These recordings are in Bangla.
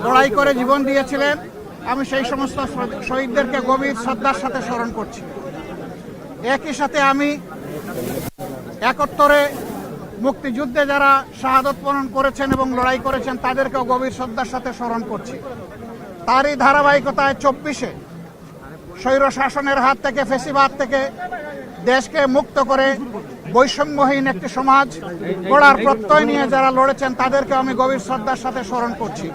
লড়াই করে জীবন দিয়েছিলেন। আমি সেই সমস্ত শহীদদেরকে গভীর শ্রদ্ধার সাথে স্মরণ করছি। একই সাথে আমি 71-এ মুক্তিযুদ্ধে যারা শাহাদত বরণ করেছেন এবং লড়াই করেছেন তাদেরকেও গভীর শ্রদ্ধার সাথে স্মরণ করছি। তারই ধারাবাহিকতায় 24-এ স্বৈর শাসনের হাত থেকে, ফ্যাসিবাদ থেকে দেশকে মুক্ত করে বৈষম্যহীন একটি সমাজ গড়ার প্রত্যয় নিয়ে যারা লড়েছেন তাদেরকে আমি গভীর শ্রদ্ধার সাথে স্মরণ করছি।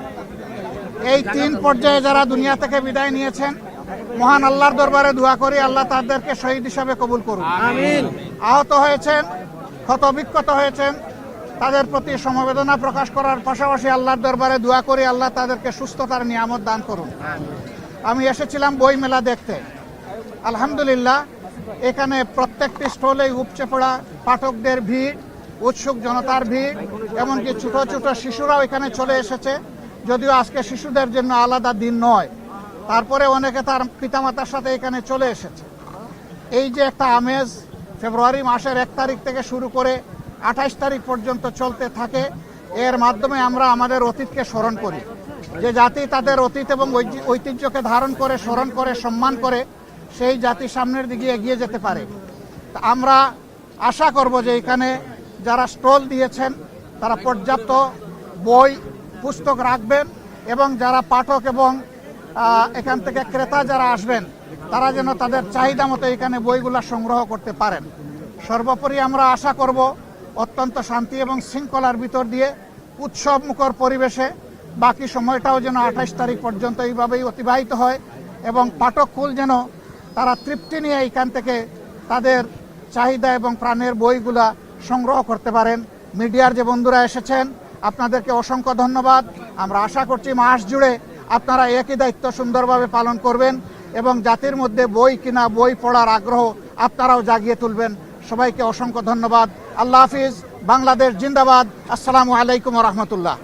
এই 3 পর্যায়ে যারা দুনিয়া থেকে বিদায় নিয়েছেন, মহান আল্লাহর দরবারে দোয়া করি আল্লাহ তাদেরকে শহীদ হিসাবে কবুল করুন। আমিন। আহত হয়েছেন, ক্ষতবিক্ষত হয়েছেন, তাদের প্রতি সমবেদনা প্রকাশ করার পাশাপাশি আল্লাহর দরবারে দোয়া করি আল্লাহ তাদেরকে সুস্থতার নিয়ামত দান করুন। আমি এসেছিলাম বই মেলা দেখতে। আলহামদুলিল্লাহ, এখানে প্রত্যেকটি স্টলে উপচে পড়া পাঠকদের ভিড়, উৎসুক জনতার ভিড়, এমনকি ছোট ছোট শিশুরাও এখানে চলে এসেছে। যদিও আজকে শিশুদের জন্য আলাদা দিন নয়, তারপরে অনেকে তার পিতামাতার সাথে এখানে চলে এসেছে। এই যে একটা আমেজ ফেব্রুয়ারি মাসের 1 তারিখ থেকে শুরু করে 28 তারিখ পর্যন্ত চলতে থাকে, এর মাধ্যমে আমরা আমাদের অতীতকে স্মরণ করি। যে জাতি তাদের অতীত এবং ঐতিহ্যকে ধারণ করে, স্মরণ করে, সম্মান করে, সেই জাতি সামনের দিকে এগিয়ে যেতে পারে। আমরা আশা করব যে এখানে যারা স্টল দিয়েছেন তারা পর্যাপ্ত বই পুস্তক রাখবেন এবং যারা পাঠক এবং এখান থেকে ক্রেতা যারা আসবেন তারা যেন তাদের চাহিদা মতো এখানে বইগুলা সংগ্রহ করতে পারেন। সর্বোপরি আমরা আশা করব অত্যন্ত শান্তি এবং শৃঙ্খলার ভিতর দিয়ে উৎসব মুখর পরিবেশে বাকি সময়টাও যেন 28 তারিখ পর্যন্ত এইভাবেই অতিবাহিত হয় এবং পাঠককুল যেন তারা তৃপ্তি নিয়ে এখান থেকে তাদের চাহিদা এবং প্রাণের বইগুলা সংগ্রহ করতে পারেন। মিডিয়ার যে বন্ধুরা এসেছেন আপনাদেরকে অসংখ্য ধন্যবাদ। আমরা আশা করছি মাস জুড়ে আপনারা একই দায়িত্ব সুন্দরভাবে পালন করবেন এবং জাতির মধ্যে বই কিনা, বই পড়ার আগ্রহ আপনারাও জাগিয়ে তুলবেন। সবাইকে অসংখ্য ধন্যবাদ। আল্লাহ হাফিজ। বাংলাদেশ জিন্দাবাদ। আসসালামু আলাইকুম ওয়া রাহমাতুল্লাহ।